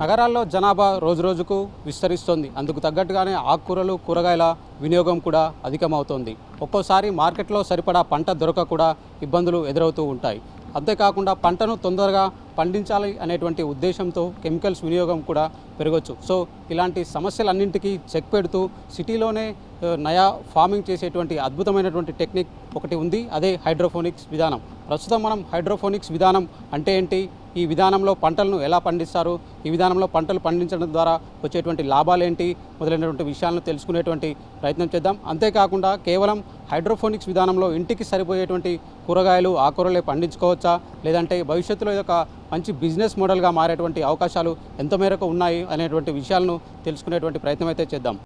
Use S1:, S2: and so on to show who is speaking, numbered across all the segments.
S1: నగరాల్లో జనాభా రోజురోజుకు విస్తరిస్తోంది. అందుకు తగ్గట్టుగానే ఆకుకూరలు, కూరగాయల వినియోగం కూడా అధికమవుతోంది. ఒక్కోసారి మార్కెట్లో సరిపడా పంట దొరక కూడా ఇబ్బందులు ఎదురవుతూ ఉంటాయి. అంతేకాకుండా పంటను తొందరగా పండించాలి అనేటువంటి ఉద్దేశంతో కెమికల్స్ వినియోగం కూడా పెరగవచ్చు. సో ఇలాంటి సమస్యలన్నింటికీ చెక్ పెడుతూ సిటీలోనే నయా ఫార్మింగ్ చేసేటువంటి అద్భుతమైనటువంటి టెక్నిక్ ఒకటి ఉంది. అదే హైడ్రోఫోనిక్స్ విధానం. ప్రస్తుతం మనం హైడ్రోఫోనిక్స్ విధానం అంటే ఏంటి, ఈ విధానంలో పంటలను ఎలా పండిస్తారు, ఈ విధానంలో పంటలు పండించడం ద్వారా వచ్చేటువంటి లాభాలు ఏంటి మొదలైనటువంటి విషయాలను తెలుసుకునేటువంటి ప్రయత్నం చేద్దాం. అంతేకాకుండా కేవలం హైడ్రోఫోనిక్స్ విధానంలో ఇంటికి సరిపోయేటువంటి కూరగాయలు, ఆకుకూరలే పండించుకోవచ్చా, లేదంటే భవిష్యత్తులో ఇది ఒక మంచి బిజినెస్ మోడల్గా మారేటువంటి అవకాశాలు ఎంత మేరకు ఉన్నాయి అనేటువంటి విషయాలను తెలుసుకునేటువంటి ప్రయత్నం అయితే చేద్దాం.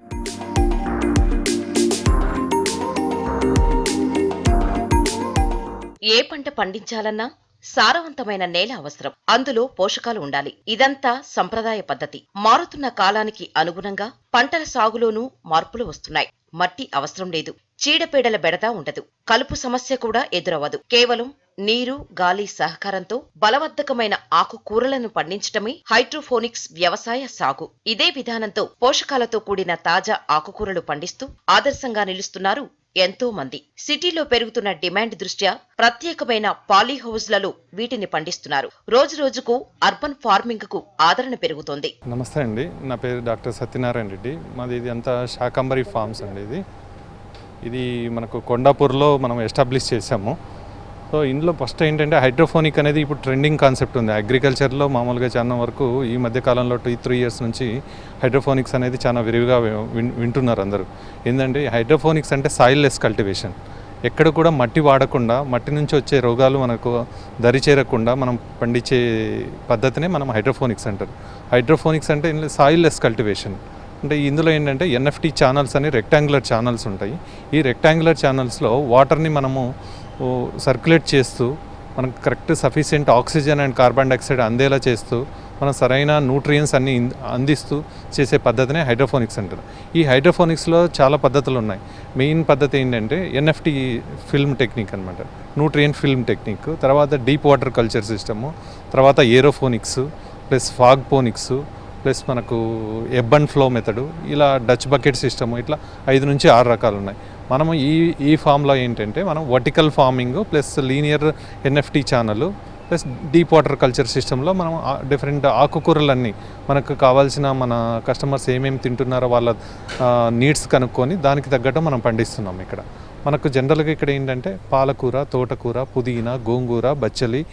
S2: ఏ పంట పండించాలన్నా సారవంతమైన నేల అవసరం. అందులో పోషకాలు ఉండాలి. ఇదంతా సంప్రదాయ పద్ధతి. మారుతున్న కాలానికి అనుగుణంగా పంటల సాగులోనూ మార్పులు వస్తున్నాయి. మట్టి అవసరం లేదు. చీడపీడల బెడద ఉండదు. కలుపు సమస్య కూడా ఎదురవ్వదు. కేవలం నీరు, గాలి సహకారంతో బలవర్ధకమైన ఆకుకూరలను పండించటమే హైడ్రోఫోనిక్స్ వ్యవసాయ సాగు. ఇదే విధానంతో పోషకాలతో కూడిన తాజా ఆకుకూరలు పండిస్తూ ఆదర్శంగా నిలుస్తున్నారు ఎంతో మంది. సిటీలో పెరుగుతున్న డిమాండ్ దృష్ట్యా ప్రత్యేకమైన పాలీహౌజ్లలో వీటిని పండిస్తున్నారు. రోజు రోజుకు అర్బన్ ఫార్మింగ్ కు ఆదరణ పెరుగుతోంది.
S3: నమస్తే అండి, నా పేరు డాక్టర్ సత్యనారాయణ రెడ్డి. మాది ఇది అంతా శాకంబరి ఫార్మ్స్ అండి. ఇది మనకు కొండాపూర్లో మనం ఎస్టాబ్లిష్ చేసాము. సో ఇందులో ఫస్ట్ ఏంటంటే హైడ్రోఫోనిక్ అనేది ఇప్పుడు ట్రెండింగ్ కాన్సెప్ట్ ఉంది అగ్రికల్చర్లో. మామూలుగా చాలా వరకు ఈ మధ్య కాలంలో 2-3 ఇయర్స్ నుంచి హైడ్రోఫోనిక్స్ అనేది చాలా విరివిగా వింటున్నారు అందరూ. ఏంటంటే హైడ్రోఫోనిక్స్ అంటే సాయిల్ లెస్ కల్టివేషన్. ఎక్కడ కూడా మట్టి వాడకుండా, మట్టి నుంచి వచ్చే రోగాలు మనకు దరి చేరకుండా మనం పండించే పద్ధతినే మనం హైడ్రోఫోనిక్స్ అంటారు. హైడ్రోఫోనిక్స్ అంటే సాయిల్ లెస్ కల్టివేషన్ అంటే ఇందులో ఏంటంటే ఎన్ఎఫ్టీ ఛానల్స్ అని రెక్టాంగులర్ ఛానల్స్ ఉంటాయి. ఈ రెక్టాంగులర్ ఛానల్స్లో వాటర్ని మనము సర్క్యులేట్ చేస్తూ మనకు correct sufficient oxygen and carbon dioxide అందేలా చేస్తూ మనం సరైన న్యూట్రియన్స్ అన్ని అందిస్తూ చేసే పద్ధతినే హైడ్రోఫోనిక్స్ అంటారు. ఈ హైడ్రోఫోనిక్స్లో చాలా పద్ధతులు ఉన్నాయి. మెయిన్ పద్ధతి ఏంటంటే ఎన్ఎఫ్టీ ఫిల్మ్ టెక్నిక్ అనమాట, న్యూట్రియన్ ఫిల్మ్ టెక్నిక్. తర్వాత డీప్ వాటర్ కల్చర్ సిస్టము, తర్వాత ఏరోఫోనిక్స్ ప్లస్ ఫాగ్పోనిక్స్ ప్లస్ మనకు ఎబ్ అండ్ ఫ్లో మెథడు, ఇలా డచ్ బకెట్ సిస్టము, ఇట్లా 5 నుంచి 6 రకాలు ఉన్నాయి. మనము ఈ ఫామ్లో ఏంటంటే మనం vertical farming plus linear NFT channel plus deep water culture సిస్టంలో మనం డిఫరెంట్ ఆకుకూరలన్నీ మనకు కావాల్సిన మన కస్టమర్స్ ఏమేమి తింటున్నారో వాళ్ళ నీడ్స్ కనుక్కొని దానికి తగ్గట్టు మనం పండిస్తున్నాం. ఇక్కడ మనకు జనరల్గా ఇక్కడ ఏంటంటే పాలకూర, తోటకూర, పుదీనా, గోంగూర, బచ్చలి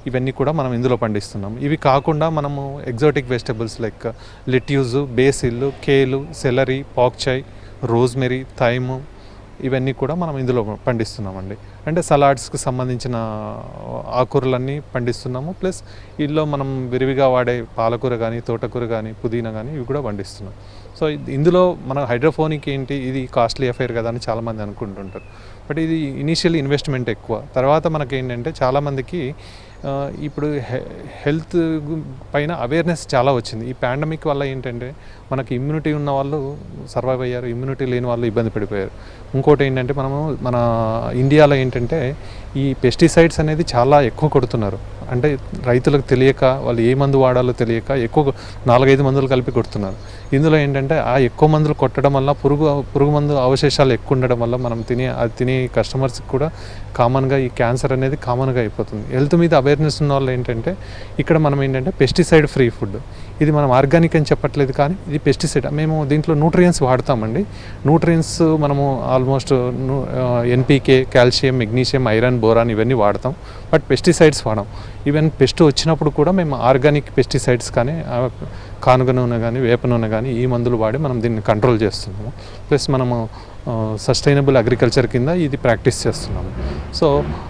S3: ఇవన్నీ కూడా మనం ఇందులో పండిస్తున్నాం. ఇవి కాకుండా మనము exotic vegetables like lettuce, basil, kale, celery, pak choi, rosemary, thyme ఇవన్నీ కూడా మనం ఇందులో పండిస్తున్నామండి. అంటే సలాడ్స్కి సంబంధించిన ఆకుకూరలన్నీ పండిస్తున్నాము. ప్లస్ ఇందులో మనం విరివిగా వాడే పాలకూర కానీ, తోటకూర కానీ, పుదీనా కానీ ఇవి కూడా పండిస్తున్నాం. సో ఇందులో మన హైడ్రోఫోనిక్ ఏంటి, ఇది కాస్ట్లీ అఫైర్ కదా అని చాలామంది అనుకుంటుంటారు. బట్ ఇది ఇనీషియల్ ఇన్వెస్ట్మెంట్ ఎక్కువ. తర్వాత మనకి ఏంటంటే చాలామందికి ఇప్పుడు హెల్త్ పైన అవేర్నెస్ చాలా వచ్చింది. ఈ పాండమిక్ వల్ల ఏంటంటే మనకి ఇమ్యూనిటీ ఉన్న వాళ్ళు సర్వైవ్ అయ్యారు, ఇమ్యూనిటీ లేని వాళ్ళు ఇబ్బంది పడిపోయారు. ఇంకోటి ఏంటంటే మన ఇండియాలో ఏంటంటే ఈ పెస్టిసైడ్స్ అనేది చాలా ఎక్కువ కొడుతున్నారు. అంటే రైతులకు తెలియక, వాళ్ళు ఏ మందు వాడాలో తెలియక ఎక్కువ 4-5 మందులు కలిపి కొడుతున్నారు. ఇందులో ఏంటంటే ఆ ఎక్కువ మందులు కొట్టడం వల్ల పురుగు మందు అవశేషాలు ఎక్కువ ఉండడం వల్ల మనం తినే కస్టమర్స్కి కూడా కామన్గా ఈ క్యాన్సర్ అనేది కామన్గా అయిపోతుంది. హెల్త్ మీద అవేర్నెస్ ఉన్న వాళ్ళు ఏంటంటే ఇక్కడ మనం ఏంటంటే పెస్టిసైడ్ ఫ్రీ ఫుడ్, ఇది మనం ఆర్గానిక్ అని చెప్పట్లేదు కానీ ఇది పెస్టిసైడ్. మేము దీంట్లో న్యూట్రియన్స్ వాడతామండి. న్యూట్రియన్స్ మనము almost NPK, calcium, magnesium, iron, boron ఇవన్నీ వాడతాం. బట్ పెస్టిసైడ్స్ వాడాం. ఈవెన్ పెస్ట్ వచ్చినప్పుడు కూడా మేము ఆర్గానిక్ పెస్టిసైడ్స్ కానీ, కానుగ నూనె కానీ, వేప నూనె కానీ ఈ మందులు వాడి మనం దీన్ని కంట్రోల్ చేస్తున్నాము. ప్లస్ మనము సస్టైనబుల్ అగ్రికల్చర్ కింద ఇది ప్రాక్టీస్ చేస్తున్నాము. సో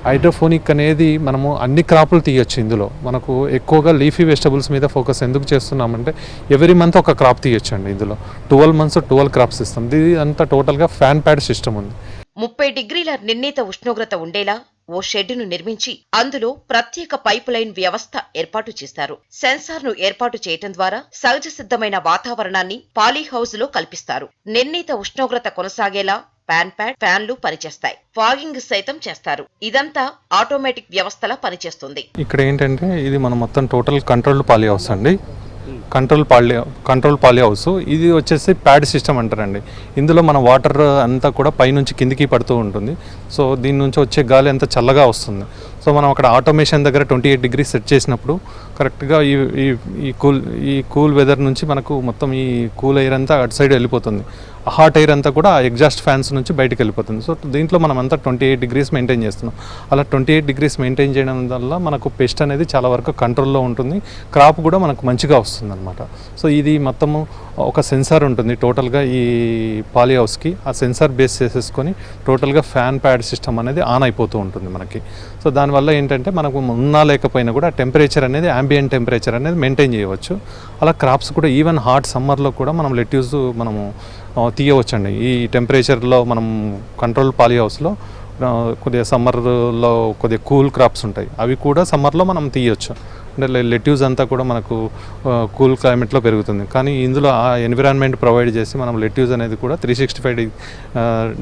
S3: హైడ్రోఫోనిక్ అనేది మనము అన్ని క్రాపులు తీయొచ్చు. ఇందులో మనకు ఎక్కువగా లీఫీ వెజిటబుల్స్ మీద ఫోకస్ ఎందుకు చేస్తున్నామంటే ఎవ్రీ మంత్ ఒక క్రాప్ తీయొచ్చు అండి. ఇందులో 12 months 12 క్రాప్స్ ఇస్తాం. ఇది అంతా టోటల్గా ఫ్యాన్ ప్యాడ్ సిస్టమ్ ఉంది.
S2: 30 degrees నిర్ణీత ఉష్ణోగ్రత ఉండేలా ఓ షెడ్డును నిర్మించి అందులో ప్రత్యేక పైప్ లైన్ వ్యవస్థ ఏర్పాటు చేస్తారు. సెన్సార్ను ఏర్పాటు చేయటం ద్వారా సహజ సిద్ధమైన వాతావరణాన్ని పాలీహౌజ్ లో కల్పిస్తారు. నిర్ణీత ఉష్ణోగ్రత కొనసాగేలా ఫ్యాన్లు పనిచేస్తాయి. ఫాగింగ్ సైతం చేస్తారు. ఇదంతా ఆటోమేటిక్ వ్యవస్థలా పనిచేస్తుంది.
S3: ఇక్కడ ఏంటంటే ఇది మనం మొత్తం టోటల్ కంట్రోల్డ్ పాలీ హౌస్ అండి. Control poly house. ఇది వచ్చేసి ప్యాడ్ సిస్టమ్ అంటారండి. ఇందులో మన వాటర్ అంతా కూడా పైనుంచి కిందికి పడుతూ ఉంటుంది. సో దీని నుంచి వచ్చే గాలి అంతా చల్లగా వస్తుంది. సో మనం అక్కడ ఆటోమేషన్ దగ్గర 28 degrees సెట్ చేసినప్పుడు కరెక్ట్గా ఈ కూల్ వెదర్ నుంచి మనకు మొత్తం ఈ కూల్ ఎయిర్ అంతా అటు సైడ్ వెళ్ళిపోతుంది. హాట్ ఎయిర్ అంతా కూడా ఎగ్జాస్ట్ ఫ్యాన్స్ నుంచి బయటకు వెళ్ళిపోతుంది. సో దీంట్లో మనం అంతా 28 degrees మెయింటైన్ చేస్తున్నాం. అలా 28 degrees మెయింటైన్ చేయడం వల్ల మనకు పెస్ట్ అనేది చాలా వరకు కంట్రోల్లో ఉంటుంది. క్రాప్ కూడా మనకు మంచిగా వస్తుంది అనమాట. సో ఇది మొత్తము ఒక సెన్సార్ ఉంటుంది టోటల్గా ఈ పాలీ హౌస్కి. ఆ సెన్సార్ బేస్ చేసేసుకొని టోటల్గా ఫ్యాన్ ప్యాడ్ సిస్టమ్ అనేది ఆన్ అయిపోతూ ఉంటుంది మనకి. సో దానివల్ల ఏంటంటే మనకు ఉన్నా లేకపోయినా కూడా టెంపరేచర్ అనేది యాంబియంట్ టెంపరేచర్ అనేది మెయింటైన్ చేయవచ్చు. అలా క్రాప్స్ కూడా ఈవెన్ హాట్ సమ్మర్లో కూడా మనం లెట్యూస్ మనము తీయవచ్చండి. ఈ టెంపరేచర్లో మనం కంట్రోల్ పాలీ హౌస్లో కొద్దిగా సమ్మర్లో కొద్దిగా కూల్ క్రాప్స్ ఉంటాయి, అవి కూడా సమ్మర్లో మనం తీయవచ్చు. అంటే లెట్యూస్ అంతా కూడా మనకు కూల్ క్లైమేట్లో పెరుగుతుంది. కానీ ఇందులో ఆ ఎన్విరాన్మెంట్ ప్రొవైడ్ చేసి మనం లెట్యూస్ అనేది కూడా 365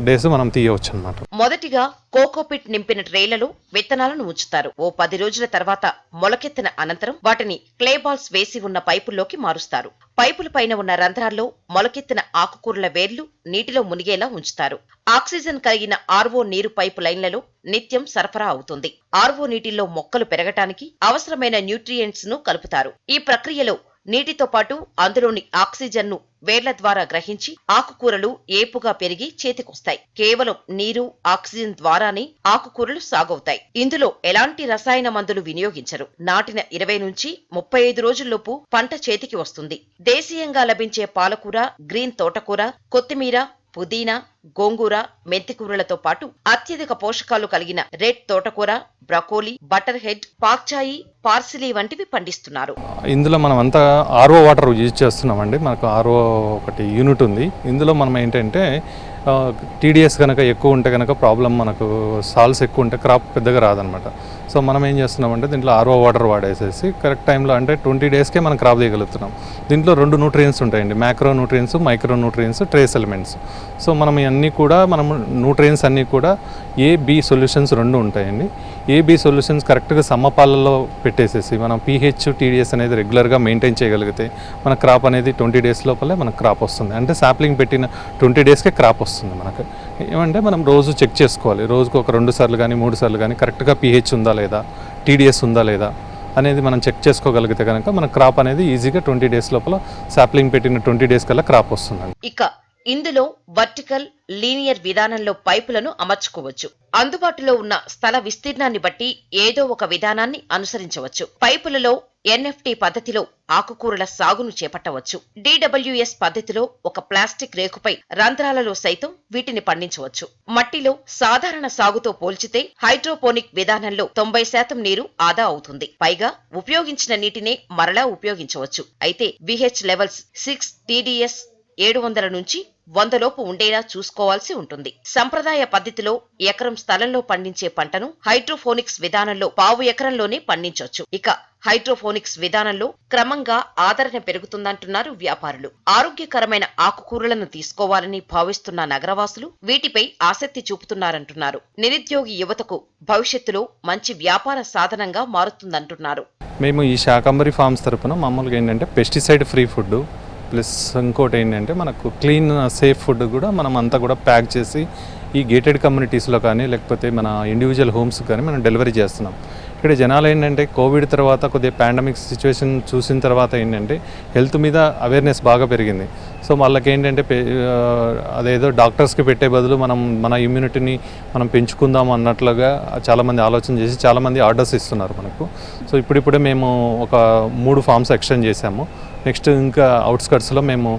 S3: days మనం తీయవచ్చు అనమాట.
S2: మొదటిగా కోకోపిట్ నింపిన ట్రేలలో విత్తనాలను ఉంచుతారు. ఓ 10 రోజుల తర్వాత మొలకెత్తిన అనంతరం వాటిని క్లే బాల్స్ వేసి ఉన్న పైపుల్లోకి మారుస్తారు. పైపుల పైన ఉన్న రంధ్రాల్లో మొలకెత్తిన ఆకుకూరల వేర్లు నీటిలో మునిగేలా ఉంచుతారు. ఆక్సిజన్ కలిగిన ఆర్వో నీరు పైపు లైన్లలో నిత్యం సరఫరా అవుతుంది. ఆర్వో నీటిల్లో మొక్కలు పెరగటానికి అవసరమైన న్యూట్రియంట్స్ ను కలుపుతారు. ఈ ప్రక్రియలో నీటితో పాటు అందులోని ఆక్సిజన్ ను వేర్ల ద్వారా గ్రహించి ఆకుకూరలు ఏపుగా పెరిగి చేతికొస్తాయి. కేవలం నీరు, ఆక్సిజన్ ద్వారానే ఆకుకూరలు సాగవుతాయి. ఇందులో ఎలాంటి రసాయన మందులు వినియోగించరు. నాటిన 20 నుంచి 35 రోజుల్లోపు పంట చేతికి వస్తుంది. దేశీయంగా లభించే పాలకూర, గ్రీన్ తోటకూర, కొత్తిమీర, పుదీనా, గోంగూర, మెంతికూరలతో పాటు అత్యధిక పోషకాలు కలిగిన రెడ్ తోటకూర, బ్రకోలీ, బటర్ హెడ్, పాక్చాయి, పార్సిలీ వంటివి పండిస్తున్నారు.
S3: ఇందులో మనం అంతా ఆర్ఓ వాటర్ యూజ్ చేస్తున్నామండి. మనకు ఆర్ఓ ఒకటి యూనిట్ ఉంది. ఇందులో మనం ఏంటంటే టీడీఎస్ కనుక ఎక్కువ ఉంటే కనుక ప్రాబ్లం, మనకు సాల్స్ ఎక్కువ ఉంటే క్రాప్ పెద్దగా రాదనమాట. సో మనం ఏం చేస్తున్నామంటే దీంట్లో ఆర్ఓ వాటర్ వాడేసేసి కరెక్ట్ టైంలో అంటే 20 daysకే మనం క్రాప్ తీయగలుగుతున్నాం. దీంట్లో 2 న్యూట్రియన్స్ ఉంటాయండి, macro nutrients, micro nutrients, trace elements. So మనం ఇవన్నీ కూడా మనము న్యూట్రియన్స్ అన్నీ కూడా AB సొల్యూషన్స్ 2 ఉంటాయండి. AB సొల్యూషన్స్ కరెక్ట్గా సమ్మపాలలో పెట్టేసేసి మనం pH, TDS అనేది రెగ్యులర్గా మెయింటైన్ చేయగలిగితే మన క్రాప్ అనేది 20 days లోపలే మనకు క్రాప్ వస్తుంది. అంటే సాప్లింగ్ పెట్టిన 20 daysకే క్రాప్ వస్తుంది మనకు. ఏమంటే మనం రోజు చెక్ చేసుకోవాలి. రోజుకు ఒక 2 సార్లు కానీ 3 సార్లు కానీ కరెక్ట్గా pH ఉందా లేదా, TDS ఉందా లేదా అనేది మనం చెక్ చేసుకోగలిగితే కనుక మన క్రాప్ అనేది ఈజీగా 20 days లోపల సాప్లింగ్ పెట్టిన 20 days కల్లా క్రాప్ వస్తుందండి.
S2: ఇక ఇందులో వర్టికల్, లీనియర్ విధానంలో పైపులను అమర్చుకోవచ్చు. అందుబాటులో ఉన్న స్థల విస్తీర్ణాన్ని బట్టి ఏదో ఒక విధానాన్ని అనుసరించవచ్చు. పైపులలో ఎన్ఎఫ్టి పద్ధతిలో ఆకుకూరల సాగును చేపట్టవచ్చు. DWS పద్ధతిలో ఒక ప్లాస్టిక్ రేకుపై రంధ్రాలలో సైతం వీటిని పండించవచ్చు. మట్టిలో సాధారణ సాగుతో పోల్చితే హైడ్రోపోనిక్ విధానంలో 90% నీరు ఆదా అవుతుంది. పైగా ఉపయోగించిన నీటినే మరలా ఉపయోగించవచ్చు. అయితే VH లెవెల్స్ 6, TDS 700 నుంచి 100 లోపు ఉండేలా చూసుకోవాల్సి ఉంటుంది. సంప్రదాయ పద్ధతిలో ఎకరం స్థలంలో పండించే పంటను హైడ్రోఫోనిక్స్ విధానంలో 1/2 ఎకరంలోనే పండించవచ్చు. ఇక హైడ్రోఫోనిక్స్ విధానంలో క్రమంగా ఆదరణ పెరుగుతుందంటున్నారు వ్యాపారులు. ఆరోగ్యకరమైన ఆకుకూరలను తీసుకోవాలని భావిస్తున్న నగరవాసులు వీటిపై ఆసక్తి చూపుతున్నారంటున్నారు. నిరుద్యోగి యువతకు భవిష్యత్తులో మంచి వ్యాపార సాధనంగా మారుతుందంటున్నారు.
S3: మేము ఈ శాకంబరి ఫార్మ్స్ తరపున మామూలుగా ఏంటంటే పెస్టిసైడ్ ఫ్రీ ఫుడ్ ప్లస్ ఇంకోటి ఏంటంటే మనకు క్లీన్ సేఫ్ ఫుడ్ కూడా మనం అంతా కూడా ప్యాక్ చేసి ఈ గేటెడ్ కమ్యూనిటీస్లో కానీ లేకపోతే మన ఇండివిజువల్ హోమ్స్ కానీ మనం డెలివరీ చేస్తున్నాం. ఇక్కడ జనాలు ఏంటంటే కోవిడ్ తర్వాత కొద్దిగా పాండమిక్ సిచ్యువేషన్ చూసిన తర్వాత ఏంటంటే హెల్త్ మీద అవేర్నెస్ బాగా పెరిగింది. సో వాళ్ళకి ఏంటంటే అదేదో డాక్టర్స్కి పెట్టే బదులు మనం మన ఇమ్యూనిటీని మనం పెంచుకుందాం అన్నట్లుగా చాలామంది ఆలోచన చేసి చాలామంది ఆర్డర్స్ ఇస్తున్నారు మనకు. సో ఇప్పుడిప్పుడే మేము ఒక 3 ఫార్మ్స్ ఎక్స్టెండ్ చేసాము. నెక్స్ట్ ఇంకా అవుట్స్కట్స్లో మేము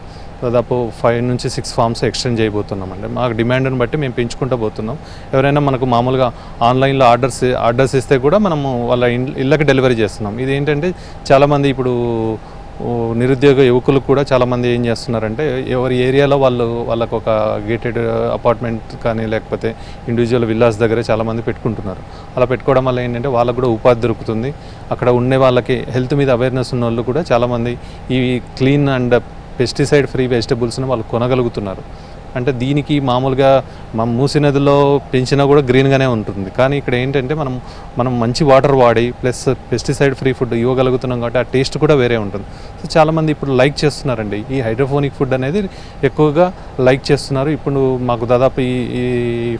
S3: దాదాపు 5 నుంచి 6 ఫార్మ్స్ ఎక్స్టెండ్ చేయబోతున్నామండి. మాకు డిమాండ్ని బట్టి మేము పెంచుకుంటూ పోతున్నాం. ఎవరైనా మనకు మామూలుగా ఆన్లైన్లో ఆర్డర్స్ ఇస్తే కూడా మనము వాళ్ళ ఇళ్ళకి డెలివరీ చేస్తున్నాం. ఇది ఏంటంటే చాలామంది ఇప్పుడు నిరుద్యోగ యువకులు కూడా చాలామంది ఏం చేస్తున్నారంటే ఎవరి ఏరియాలో వాళ్ళకు ఒక గేటెడ్ అపార్ట్మెంట్ కానీ లేకపోతే ఇండివిజువల్ విల్లాస్ దగ్గర చాలామంది పెట్టుకుంటున్నారు. అలా పెట్టుకోవడం వల్ల ఏంటంటే వాళ్ళకు కూడా ఉపాధి దొరుకుతుంది. అక్కడ ఉండే వాళ్ళకి హెల్త్ మీద అవేర్నెస్ ఉన్న వాళ్ళు కూడా చాలామంది ఈ క్లీన్ అండ్ పెస్టిసైడ్ ఫ్రీ వెజిటబుల్స్ని వాళ్ళు కొనగలుగుతున్నారు. అంటే దీనికి మామూలుగా మనం మూసీ నదిలో పెంచినా కూడా గ్రీన్గానే ఉంటుంది. కానీ ఇక్కడ ఏంటంటే మనం మంచి వాటర్ వాడి ప్లస్ పెస్టిసైడ్ ఫ్రీ ఫుడ్ ఇవ్వగలుగుతున్నాం కాబట్టి ఆ టేస్ట్ కూడా వేరే ఉంటుంది. సో చాలామంది ఇప్పుడు లైక్ చేస్తున్నారండి ఈ హైడ్రోఫోనిక్ ఫుడ్ అనేది ఎక్కువగా లైక్ చేస్తున్నారు. ఇప్పుడు మాకు దాదాపు ఈ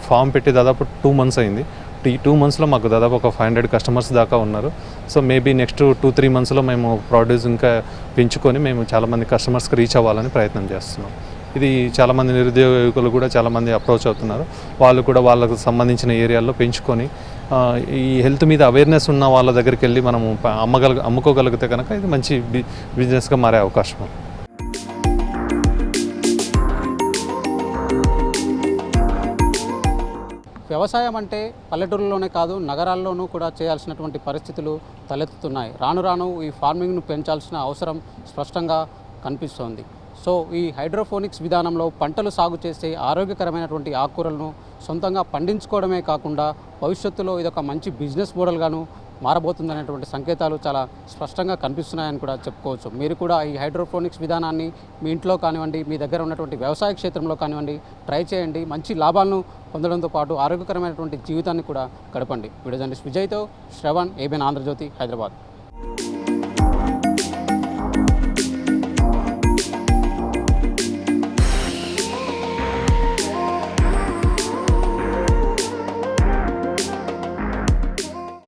S3: ఫామ్ పెట్టి దాదాపు 2 months అయింది. ఈ 2 monthsలో మాకు దాదాపు ఒక 500 customers దాకా ఉన్నారు. సో మేబీ నెక్స్ట్ 2-3 monthsలో మేము ప్రొడ్యూస్ ఇంకా పెంచుకొని మేము చాలామంది కస్టమర్స్కి రీచ్ అవ్వాలని ప్రయత్నం చేస్తున్నాం. ఇది చాలామంది నిరుద్యోగులు కూడా చాలామంది అప్రోచ్ అవుతున్నారు. వాళ్ళు కూడా వాళ్ళకు సంబంధించిన ఏరియాల్లో పెంచుకొని ఈ హెల్త్ మీద అవేర్నెస్ ఉన్న వాళ్ళ దగ్గరికి వెళ్ళి మనము అమ్ముకోగలిగితే కనుక ఇది మంచి బిజినెస్గా మారే అవకాశం ఉంది.
S1: వ్యవసాయం అంటే పల్లెటూరులోనే కాదు నగరాల్లోనూ కూడా చేయాల్సినటువంటి పరిస్థితులు తలెత్తుతున్నాయి. రాను రాను ఈ ఫార్మింగ్ను పెంచాల్సిన అవసరం స్పష్టంగా కనిపిస్తోంది. సో ఈ హైడ్రోఫోనిక్స్ విధానంలో పంటలు సాగు చేసే ఆరోగ్యకరమైనటువంటి ఆకుకూరలను సొంతంగా పండించుకోవడమే కాకుండా భవిష్యత్తులో ఇదొక మంచి బిజినెస్ మోడల్గాను మారబోతుందనేటువంటి సంకేతాలు చాలా స్పష్టంగా కనిపిస్తున్నాయని కూడా చెప్పుకోవచ్చు. మీరు కూడా ఈ హైడ్రోఫోనిక్స్ విధానాన్ని మీ ఇంట్లో కానివ్వండి, మీ దగ్గర ఉన్నటువంటి వ్యవసాయ క్షేత్రంలో కానివ్వండి ట్రై చేయండి. మంచి లాభాలను పొందడంతో పాటు ఆరోగ్యకరమైనటువంటి జీవితాన్ని కూడా గడపండి. వీడియో జర్నలిస్ట్ విజయ్తో శ్రవణ్, ఏబిఎన్ ఆంధ్రజ్యోతి, హైదరాబాద్.